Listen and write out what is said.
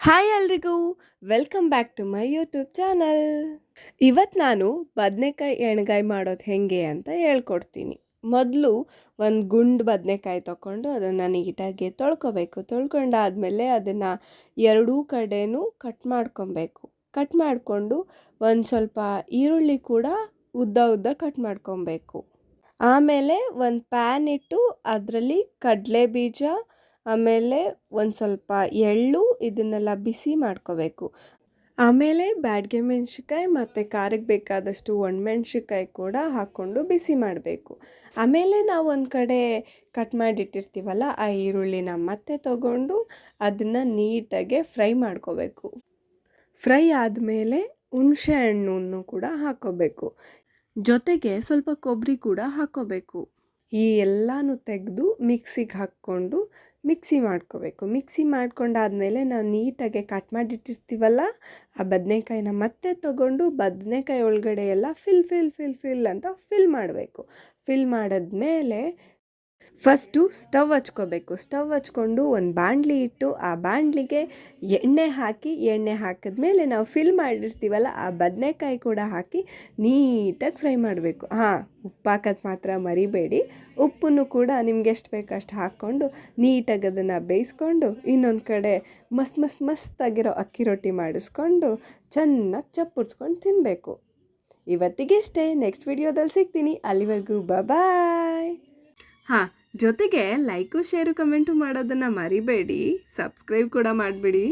Hi ಎಲ್ರಿಗೂ welcome back to my YouTube channel. ಇವತ್ತು ನಾನು ಬದನೆಕಾಯಿ ಎಣ್ಗಾಯಿ ಮಾಡೋದು ಹೇಗೆ ಅಂತ ಹೇಳ್ಕೊಡ್ತೀನಿ. ಮೊದಲು ಒಂದು ಗುಂಡು ಬದನೆಕಾಯಿ ತೊಗೊಂಡು ಅದನ್ನು ನೀಟಾಗಿ ತೊಳ್ಕೊಬೇಕು. ತೊಳ್ಕೊಂಡಾದಮೇಲೆ ಅದನ್ನು ಎರಡೂ ಕಡೆನೂ ಕಟ್ ಮಾಡ್ಕೊಬೇಕು. ಕಟ್ ಮಾಡಿಕೊಂಡು ಒಂದು ಸ್ವಲ್ಪ ಈರುಳ್ಳಿ ಕೂಡ ಉದ್ದ ಉದ್ದ ಕಟ್ ಮಾಡ್ಕೊಬೇಕು. ಆಮೇಲೆ ಒಂದು ಪ್ಯಾನ್ ಇಟ್ಟು ಅದರಲ್ಲಿ ಕಡಲೆ ಬೀಜ, ಆಮೇಲೆ ಒಂದು ಸ್ವಲ್ಪ ಎಳ್ಳು ಇದನ್ನೆಲ್ಲ ಬಿಸಿ ಮಾಡ್ಕೋಬೇಕು. ಆಮೇಲೆ ಬ್ಯಾಡಗೆ ಮೆಣಸಿನ್ಕಾಯಿ ಮತ್ತು ಖಾರಕ್ಕೆ ಬೇಕಾದಷ್ಟು ಒಣಮೆಣ್ಸಿನ್ಕಾಯಿ ಕೂಡ ಹಾಕ್ಕೊಂಡು ಬಿಸಿ ಮಾಡಬೇಕು. ಆಮೇಲೆ ನಾವು ಒಂದು ಕಡೆ ಕಟ್ ಮಾಡಿಟ್ಟಿರ್ತೀವಲ್ಲ ಆ ಈರುಳ್ಳಿನ ಮತ್ತೆ ತಗೊಂಡು ಅದನ್ನು ನೀಟಾಗಿ ಫ್ರೈ ಮಾಡ್ಕೋಬೇಕು. ಫ್ರೈ ಆದಮೇಲೆ ಹುಣಸೆ ಹಣ್ಣನ್ನು ಕೂಡ ಹಾಕ್ಕೋಬೇಕು. ಜೊತೆಗೆ ಸ್ವಲ್ಪ ಕೊಬ್ಬರಿ ಕೂಡ ಹಾಕ್ಕೋಬೇಕು. ಈ ಎಲ್ಲನೂ ತೆಗೆದು ಮಿಕ್ಸಿಗೆ ಹಾಕ್ಕೊಂಡು ಮಿಕ್ಸಿ ಮಾಡ್ಕೋಬೇಕು. ಮಿಕ್ಸಿ ಮಾಡ್ಕೊಂಡಾದಮೇಲೆ ನಾವು ನೀಟಾಗಿ ಕಟ್ ಮಾಡಿಟ್ಟಿರ್ತೀವಲ್ಲ ಆ ಬದನೆಕಾಯಿನ ಮತ್ತೆ ತೊಗೊಂಡು ಬದನೆಕಾಯಿ ಒಳಗಡೆ ಎಲ್ಲ ಫಿಲ್ ಅಂತ ಫಿಲ್ ಮಾಡಬೇಕು. ಫಿಲ್ ಮಾಡಿದ್ಮೇಲೆ ಫಸ್ಟು ಸ್ಟವ್ ಹಚ್ಕೋಬೇಕು. ಸ್ಟವ್ ಹಚ್ಕೊಂಡು ಒಂದು ಬಾಣಲಿ ಇಟ್ಟು ಆ ಬಾಣಲಿಗೆ ಎಣ್ಣೆ ಹಾಕಿದ್ಮೇಲೆ ನಾವು ಫಿಲ್ ಮಾಡಿರ್ತೀವಲ್ಲ ಆ ಬದನೆಕಾಯಿ ಕೂಡ ಹಾಕಿ ನೀಟಾಗಿ ಫ್ರೈ ಮಾಡಬೇಕು. ಉಪ್ಪು ಹಾಕೋದು ಮಾತ್ರ ಮರಿಬೇಡಿ. ಉಪ್ಪನ್ನು ಕೂಡ ನಿಮ್ಗೆ ಎಷ್ಟು ಬೇಕು ಅಷ್ಟು ಹಾಕ್ಕೊಂಡು ನೀಟಾಗಿ ಅದನ್ನು ಬೇಯಿಸ್ಕೊಂಡು ಇನ್ನೊಂದು ಕಡೆ ಮಸ್ತಾಗಿರೋ ಅಕ್ಕಿ ರೊಟ್ಟಿ ಮಾಡಿಸ್ಕೊಂಡು ಚೆನ್ನಾಗಿ ಚಪ್ಪುಡ್ಸ್ಕೊಂಡು ತಿನ್ನಬೇಕು. ಇವತ್ತಿಗೆ ಇಷ್ಟೇ. ನೆಕ್ಸ್ಟ್ ವಿಡಿಯೋದಲ್ಲಿ ಸಿಗ್ತೀನಿ. ಅಲ್ಲಿವರೆಗೂ ಬಾಯ್. ಜೊತೆಗೆ ಲೈಕು ಶೇರು ಕಮೆಂಟು ಮಾಡೋದನ್ನು ಮರಿಬೇಡಿ. ಸಬ್ಸ್ಕ್ರೈಬ್ ಕೂಡ ಮಾಡಿಬಿಡಿ.